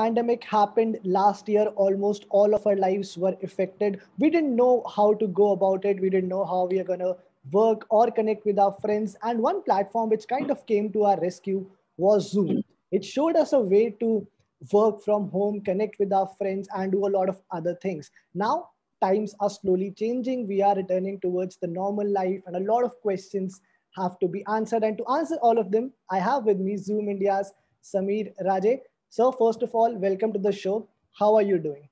pandemic happened last year, almost all of our lives were affected. We didn't know how to go about it. We didn't know how we are going to work or connect with our friends. And one platform which kind of came to our rescue was Zoom. It showed us a way to work from home, connect with our friends, and do a lot of other things. Now, times are slowly changing. We are returning towards the normal life, and a lot of questions have to be answered. And to answer all of them, I have with me Zoom India's Sameer Raje. So, first of all, welcome to the show. How are you doing?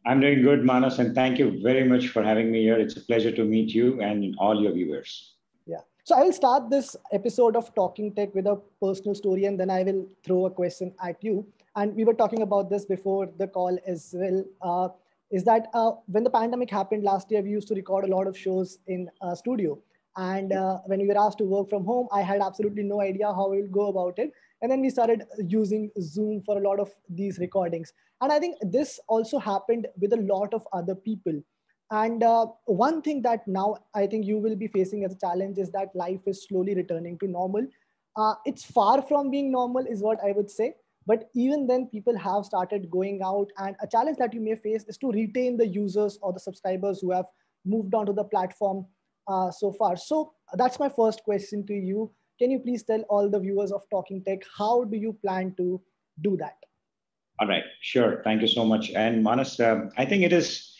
I'm doing good, Manas, and thank you very much for having me here. It's a pleasure to meet you and all your viewers. Yeah. So I will start this episode of Talking Tech with a personal story, and then I will throw a question at you. And we were talking about this before the call as well. Is that when the pandemic happened last year, we used to record a lot of shows in a studio. And when we were asked to work from home, I had absolutely no idea how we will go about it. And then we started using Zoom for a lot of these recordings. And I think this also happened with a lot of other people. And one thing that now I think you will be facing as a challenge is that life is slowly returning to normal. It's far from being normal, is what I would say. But even then, people have started going out. And a challenge that you may face is to retain the users or the subscribers who have moved onto the platform so far. So that's my first question to you. Can you please tell all the viewers of Talking Tech, how do you plan to do that? All right, sure. Thank you so much. And Manas, I think it is,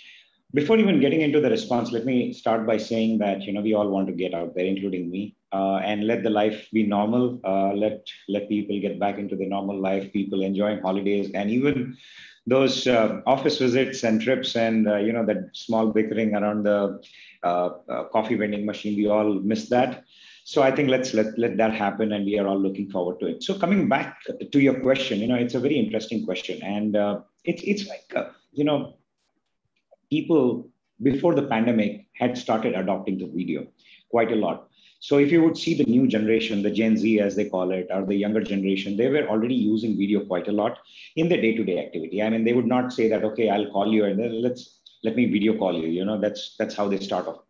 before even getting into the response, let me start by saying that, we all want to get out there, including me, and let the life be normal. Let people get back into the normal life, people enjoying holidays, and even those office visits and trips and, that small bickering around the coffee vending machine, we all miss that. So I think let's let that happen, and we are all looking forward to it. So coming back to your question, it's a very interesting question, and it's like people before the pandemic had started adopting the video quite a lot. So if you would see the new generation, the Gen Z as they call it, or the younger generation, they were already using video quite a lot in the day-to-day activity. I mean, they would not say that, okay, I'll call you and then let me video call you. That's how they start off.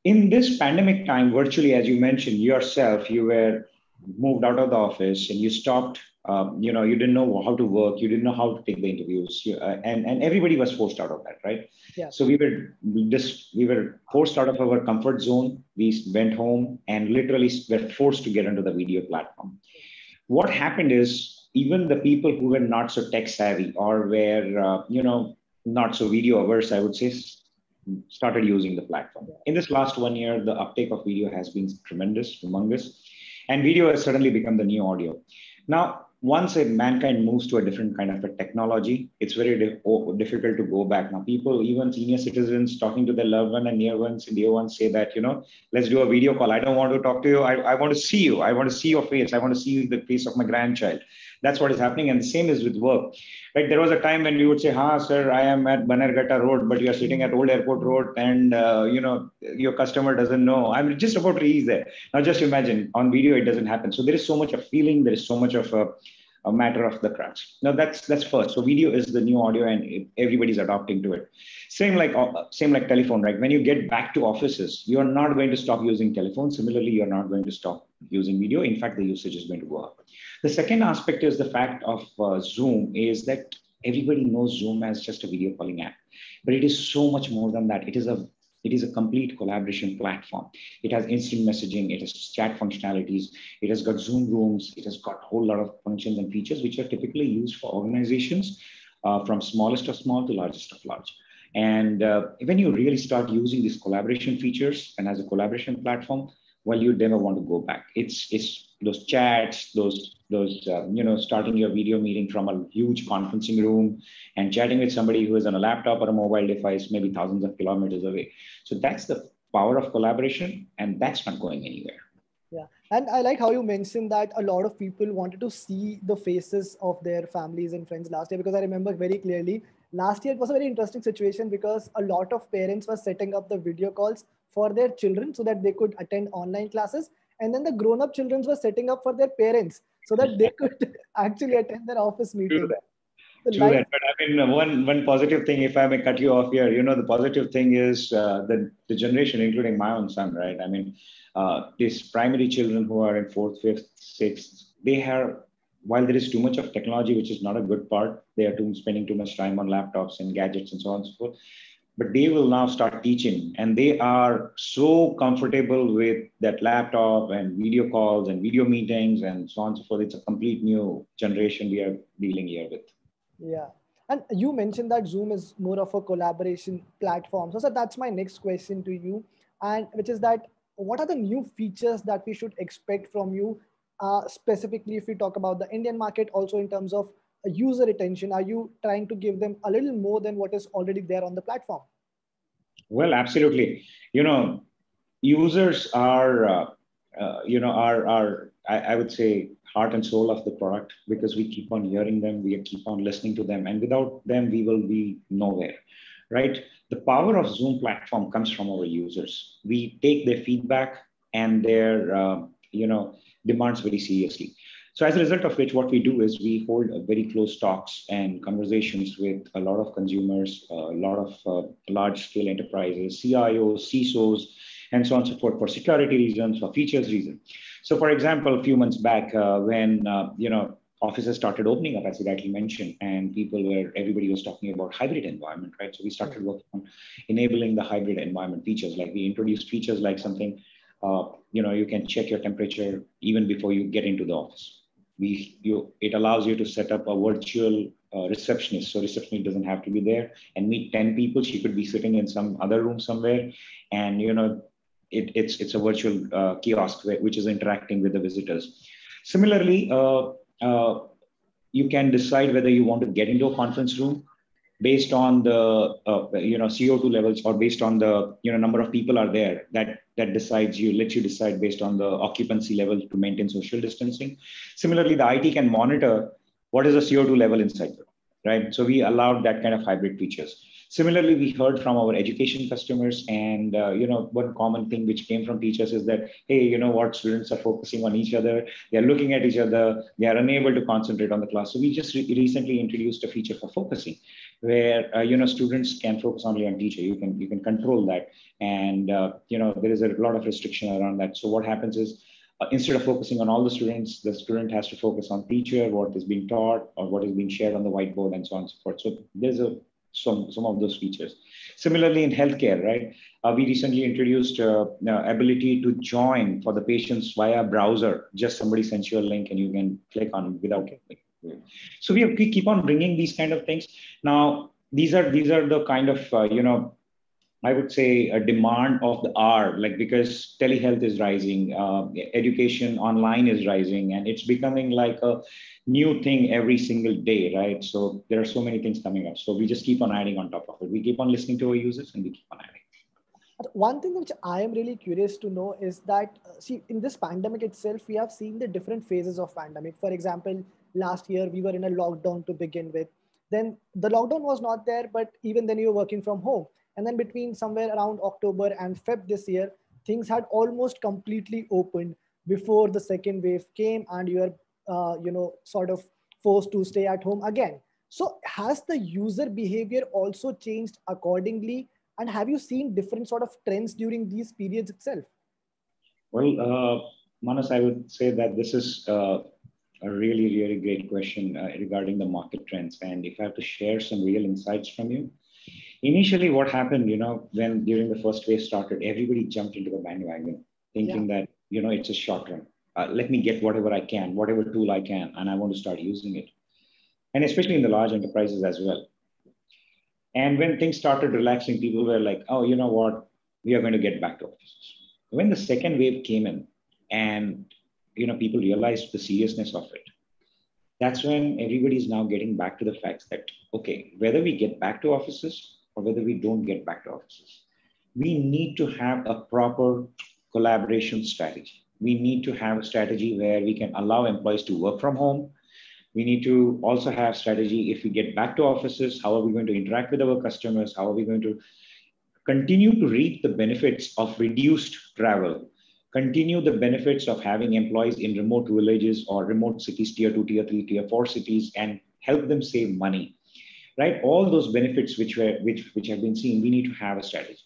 In this pandemic time, virtually, as you mentioned yourself, you were moved out of the office and you stopped. You didn't know how to work, you didn't know how to take the interviews, and everybody was forced out of that, right? Yeah. So we were forced out of our comfort zone. We went home and literally were forced to get into the video platform. What happened is even the people who were not so tech savvy or were not so video averse, I would say, started using the platform. In this last 1 year, the uptake of video has been tremendous, humongous, and video has suddenly become the new audio. Now, once mankind moves to a different kind of a technology, it's very difficult to go back. Now, people, even senior citizens talking to their loved one and near ones, dear ones say that, let's do a video call. I don't want to talk to you. I want to see you. I want to see your face. I want to see the face of my grandchild. That's what is happening. And the same is with work. Right? There was a time when we would say, sir, I am at Banerghatta Road, but you are sitting at Old Airport Road and, your customer doesn't know. I'm just about to reach there. Now, just imagine on video, it doesn't happen. So there is so much of feeling. There is so much of a matter of the crunch. Now, that's first. So video is the new audio and everybody's adopting to it. Same like telephone, right? When you get back to offices, you're not going to stop using telephone. Similarly, you're not going to stop using video. In fact, the usage is going to go up. The second aspect is the fact of Zoom is that everybody knows Zoom as just a video calling app, but it is so much more than that. It is a complete collaboration platform. It has instant messaging, it has chat functionalities, it has got Zoom rooms, it has got a whole lot of functions and features which are typically used for organizations from smallest of small to largest of large. And when you really start using these collaboration features and as a collaboration platform, well, you never want to go back. It's those chats, those starting your video meeting from a huge conferencing room and chatting with somebody who is on a laptop or a mobile device, maybe thousands of kilometers away. So that's the power of collaboration, and that's not going anywhere. Yeah, and I like how you mentioned that a lot of people wanted to see the faces of their families and friends last year, because I remember very clearly last year it was a very interesting situation because a lot of parents were setting up the video calls for their children so that they could attend online classes. And then the grown-up children were setting up for their parents so that they could actually attend their office meeting. True that. But I mean, one positive thing, if I may cut you off here, the positive thing is the generation, including my own son, right? I mean, these primary children who are in 4th, 5th, 6th, they are while there is too much of technology, which is not a good part, they are spending too much time on laptops and gadgets and so on and so forth. But they will now start teaching, and they are so comfortable with that laptop and video calls and video meetings and so on and so forth. It's a complete new generation we are dealing here with. Yeah. And you mentioned that Zoom is more of a collaboration platform. So that's my next question to you. And which is that what are the new features that we should expect from you? Specifically, if we talk about the Indian market, also in terms of user retention, are you trying to give them a little more than what is already there on the platform? Well, absolutely. Users are, I would say, heart and soul of the product, because we keep on hearing them, we keep on listening to them, and without them, we will be nowhere, right? The power of Zoom platform comes from our users. We take their feedback and their, demands very seriously. So as a result of which, what we do is we hold very close talks and conversations with a lot of consumers, a lot of large scale enterprises, CIOs, CISOs, and so on and so forth, for security reasons, for features reasons. So for example, a few months back, when offices started opening up, as you rightly mentioned, and everybody was talking about hybrid environment, right? So we started working on enabling the hybrid environment features. Like we introduced features like something, you can check your temperature even before you get into the office. It allows you to set up a virtual receptionist. So receptionist doesn't have to be there and meet 10 people. She could be sitting in some other room somewhere, and it's a virtual kiosk which is interacting with the visitors. Similarly, you can decide whether you want to get into a conference room based on the CO2 levels, or based on the number of people are there. That lets you decide based on the occupancy level to maintain social distancing. Similarly, the IT can monitor what is the CO2 level inside the room, right? So we allowed that kind of hybrid features. Similarly, we heard from our education customers, and one common thing which came from teachers is that, hey, students are focusing on each other, they are looking at each other, they are unable to concentrate on the class. So we just recently introduced a feature for focusing, where students can focus only on teacher. You can control that, and there is a lot of restriction around that. So what happens is, instead of focusing on all the student has to focus on teacher, what is being taught, or what is being shared on the whiteboard, and so on and so forth. So there's some of those features. Similarly, in healthcare, right? We recently introduced ability to join for the patients via browser. Just somebody sends you a link and you can click on without. So we keep on bringing these kind of things. Now, these are the kind of I would say a demand of the hour, like, because telehealth is rising, education online is rising, and it's becoming like a new thing every single day, right? So there are so many things coming up. So we just keep on adding on top of it. We keep on listening to our users and we keep on adding. One thing which I am really curious to know is that, see, in this pandemic itself, we have seen the different phases of pandemic. For example, last year we were in a lockdown to begin with. Then the lockdown was not there, but even then you were working from home. And then between somewhere around October and Feb this year, things had almost completely opened before the second wave came, and you are, sort of forced to stay at home again. So has the user behavior also changed accordingly? And have you seen different sort of trends during these periods itself? Well, Manas, I would say that this is a really, really great question regarding the market trends. And if I have to share some real insights from you, initially what happened, when during the first wave started, everybody jumped into the bandwagon thinking that, it's a short run. Let me get whatever I can, whatever tool I can, and I want to start using it. And especially in the large enterprises as well. And when things started relaxing, people were like, oh, you know what? We are going to get back to offices. When the second wave came in and, people realized the seriousness of it, that's when everybody is now getting back to the facts that, okay, whether we get back to offices or whether we don't get back to offices, we need to have a proper collaboration strategy. We need to have a strategy where we can allow employees to work from home. We need to also have strategy if we get back to offices, how are we going to interact with our customers? How are we going to continue to reap the benefits of reduced travel, continue the benefits of having employees in remote villages or remote cities, tier 2, tier 3, tier 4 cities, and help them save money, right? All those benefits which have been seen, we need to have a strategy.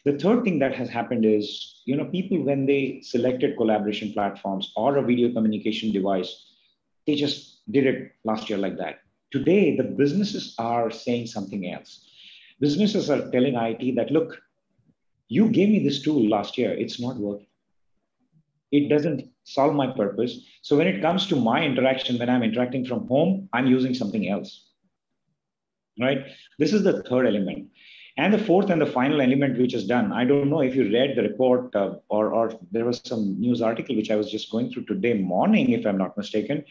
The third thing that has happened is, people, when they selected collaboration platforms or a video communication device, they just did it last year like that. Today, the businesses are saying something else. Businesses are telling IT that, look, you gave me this tool last year. It's not working. It doesn't solve my purpose. So when it comes to my interaction, when I'm interacting from home, I'm using something else, right? This is the third element. And the fourth and the final element, which is done. I don't know if you read the report or there was some news article which I was just going through today morning, if I'm not mistaken,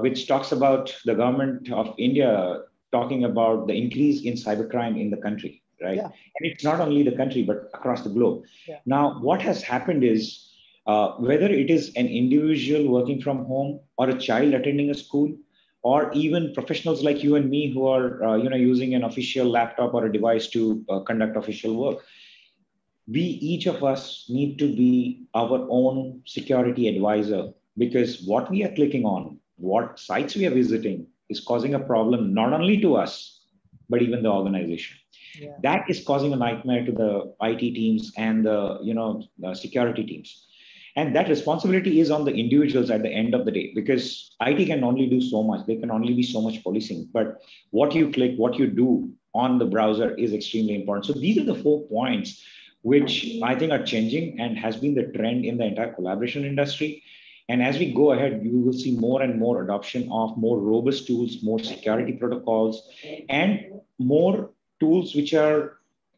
which talks about the government of India talking about the increase in cybercrime in the country, right? Yeah. And it's not only the country, but across the globe. Yeah. Now, what has happened is whether it is an individual working from home or a child attending a school, or even professionals like you and me who are using an official laptop or a device to conduct official work, we each of us need to be our own security advisor, because what we are clicking on, what sites we are visiting is causing a problem not only to us but even the organization. Yeah. That is causing a nightmare to the IT teams and the security teams. And that responsibility is on the individuals at the end of the day, because IT can only do so much. There can only be so much policing. But what you click, what you do on the browser is extremely important. So these are the 4 points which I think are changing and has been the trend in the entire collaboration industry. And as we go ahead, you will see more and more adoption of more robust tools, more security protocols, and more tools which are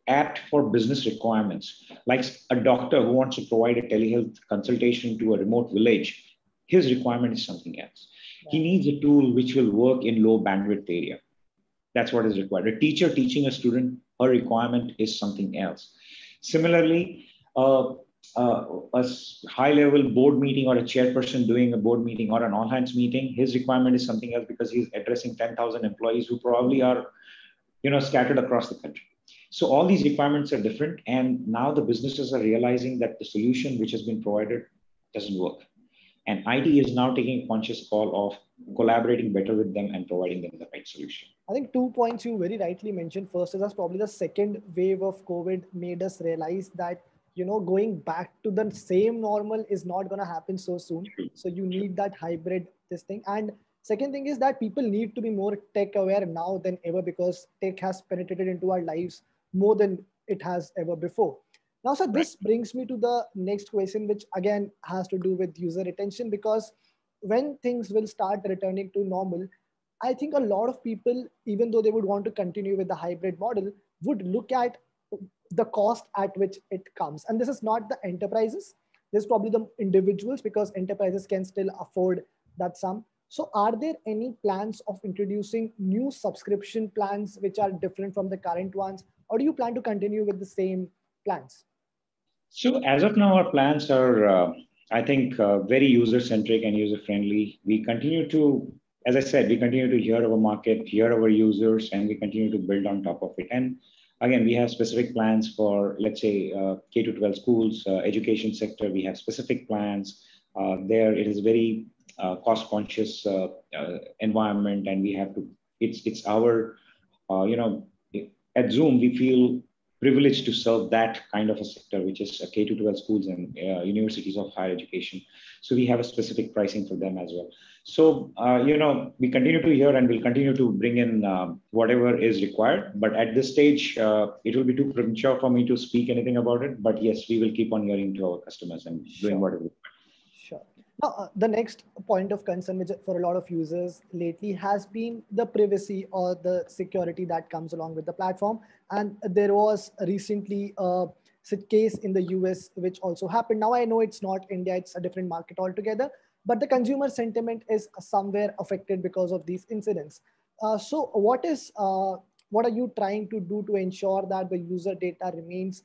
apt for business requirements. Like a doctor who wants to provide a telehealth consultation to a remote village, his requirement is something else. He needs a tool which will work in low bandwidth area. That's what is required. A teacher teaching a student, her requirement is something else. Similarly, a high-level board meeting or a chairperson doing a board meeting or an all-hands meeting, his requirement is something else, because he's addressing 10,000 employees who probably are scattered across the country. So all these requirements are different. And now the businesses are realizing that the solution which has been provided doesn't work. And IT is now taking a conscious call of collaborating better with them and providing them the right solution. I think 2 points you very rightly mentioned. First is that probably the second wave of COVID made us realize that, going back to the same normal is not going to happen so soon. So you need that hybrid this thing. And second thing is that people need to be more tech aware now than ever, because tech has penetrated into our lives more than it has ever before. Now, so this brings me to the next question, which again has to do with user retention, because when things will start returning to normal, I think a lot of people, even though they would want to continue with the hybrid model, would look at the cost at which it comes. And this is not the enterprises. This is probably the individuals, because enterprises can still afford that sum. So are there any plans of introducing new subscription plans which are different from the current ones? Or do you plan to continue with the same plans? So as of now, our plans are, I think, very user-centric and user-friendly. We continue to, as I said, we continue to hear our market, hear our users, and we continue to build on top of it. And again, we have specific plans for, let's say, K-12 schools, education sector. We have specific plans. There, it is very cost-conscious environment, and we have to. It's our, at Zoom, we feel privileged to serve that kind of a sector, which is K-12 schools and universities of higher education. So we have a specific pricing for them as well. So, we continue to hear and we'll continue to bring in whatever is required. But at this stage, it will be too premature for me to speak anything about it. But yes, we will keep on hearing to our customers and doing whatever. Sure. Now, the next point of concern, which for a lot of users lately, has been the privacy or the security that comes along with the platform. And there was recently a case in the US, which also happened. Now, I know it's not India, it's a different market altogether, but the consumer sentiment is somewhere affected because of these incidents. So what are you trying to do to ensure that the user data remains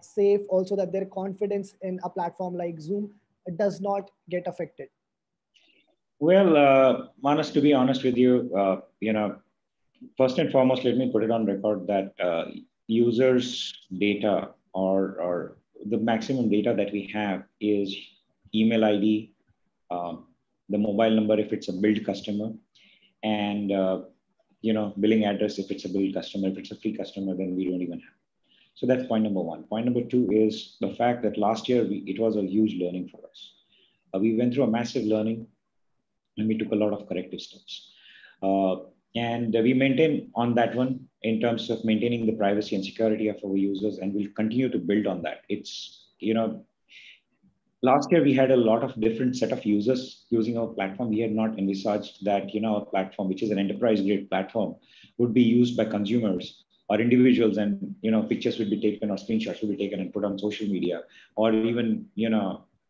safe, also that their confidence in a platform like Zoom does not get affected? Well, Manas, to be honest with you, first and foremost, let me put it on record that users' data or the maximum data that we have is email ID, the mobile number if it's a billed customer, and billing address if it's a billed customer. If it's a free customer, then we don't even have. So that's point number one. Point number two is the fact that last year it was a huge learning for us. We went through a massive learning. and we took a lot of corrective steps. And we maintain on that one in terms of maintaining the privacy and security of our users, and we'll continue to build on that. It's, last year we had a lot of different set of users using our platform. We had not envisaged that, our platform, which is an enterprise grade platform, would be used by consumers or individuals, and, pictures would be taken or screenshots would be taken and put on social media, or even,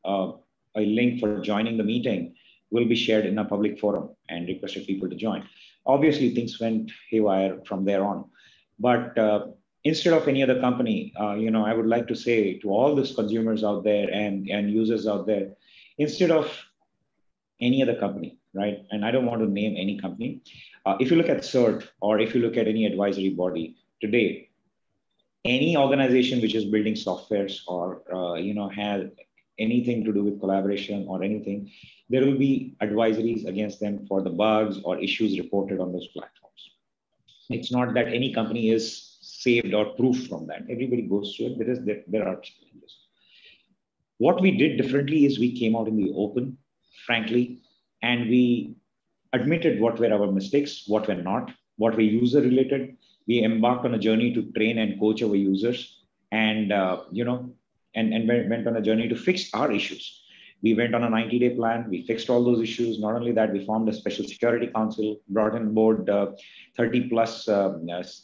a link for joining the meeting will be shared in a public forum and requested people to join. Obviously, things went haywire from there on. But instead of any other company, I would like to say to all these consumers out there and users out there, instead of any other company, right? And I don't want to name any company. If you look at CERT, or if you look at any advisory body today, any organization which is building softwares or, has anything to do with collaboration or anything, there will be advisories against them for the bugs or issues reported on those platforms. It's not that any company is saved or proof from that. Everybody goes through it. There are challenges. What we did differently is we came out in the open, frankly, and we admitted what were our mistakes, what were not, what were user related. We embarked on a journey to train and coach our users, and and went on a journey to fix our issues. We went on a 90-day plan. We fixed all those issues. Not only that, we formed a special security council, brought on board 30 plus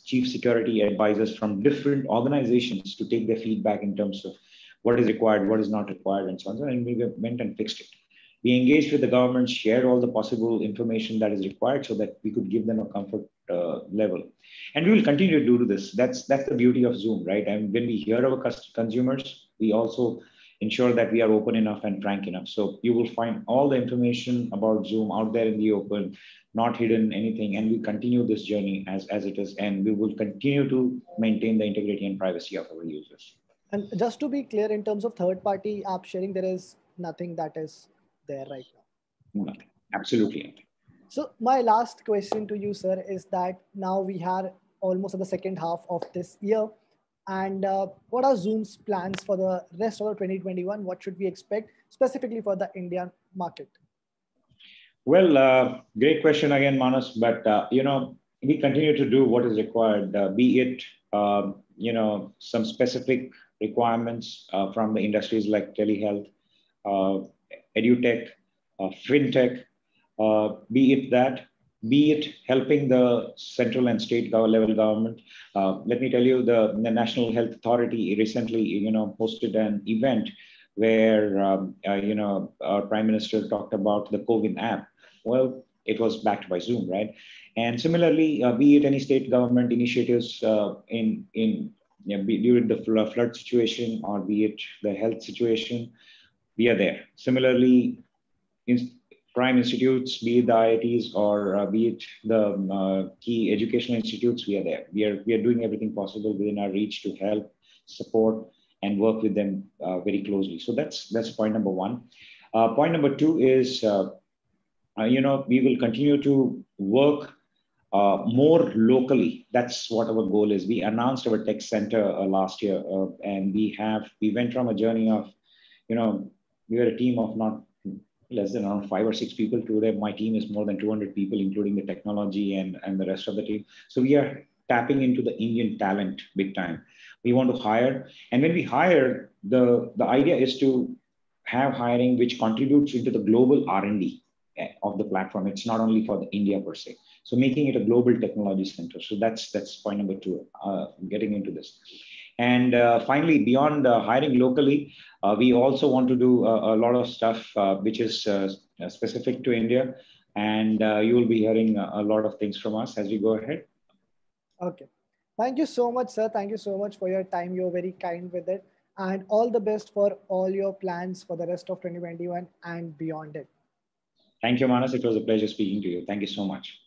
chief security advisors from different organizations to take their feedback in terms of what is required, what is not required, and so on. And we went and fixed it. We engaged with the government, shared all the possible information that is required so that we could give them a comfort level. And we will continue to do this. That's the beauty of Zoom, right? And when we hear our consumers, we also ensure that we are open enough and frank enough. So you will find all the information about Zoom out there in the open, not hidden anything. And we continue this journey as it is. And we will continue to maintain the integrity and privacy of our users. And just to be clear, in terms of third-party app sharing, there is nothing that is there right now. Nothing. Absolutely nothing. So my last question to you, sir, is that now we are almost at the second half of this year. And what are Zoom's plans for the rest of 2021? What should we expect specifically for the Indian market? Well, great question again, Manas. But, we continue to do what is required, be it, some specific requirements from the industries like telehealth, edutech, fintech, be it helping the central and state level government. Let me tell you, the National Health Authority recently, hosted an event where, our Prime Minister talked about the COVID app. Well, it was backed by Zoom, right? And similarly, be it any state government initiatives during the flood situation, or be it the health situation, we are there. Similarly, prime institutes, be it the IITs or be it the key educational institutes, we are there. We are doing everything possible within our reach to help, support, and work with them very closely. So that's point number one. Point number two is, we will continue to work more locally. That's what our goal is. We announced our tech center last year, and we went from a journey of, we were a team of not less than around 5 or 6 people. Today, my team is more than 200 people, including the technology and the rest of the team. So we are tapping into the Indian talent big time. We want to hire. And when we hire, the idea is to have hiring which contributes into the global R&D of the platform. It's not only for the India per se. So making it a global technology center. So that's point number two, getting into this. And finally, beyond hiring locally, we also want to do a lot of stuff which is specific to India. And you will be hearing a lot of things from us as we go ahead. Okay. Thank you so much, sir. Thank you so much for your time. You're very kind with it. And all the best for all your plans for the rest of 2021 and beyond it. Thank you, Manas. It was a pleasure speaking to you. Thank you so much.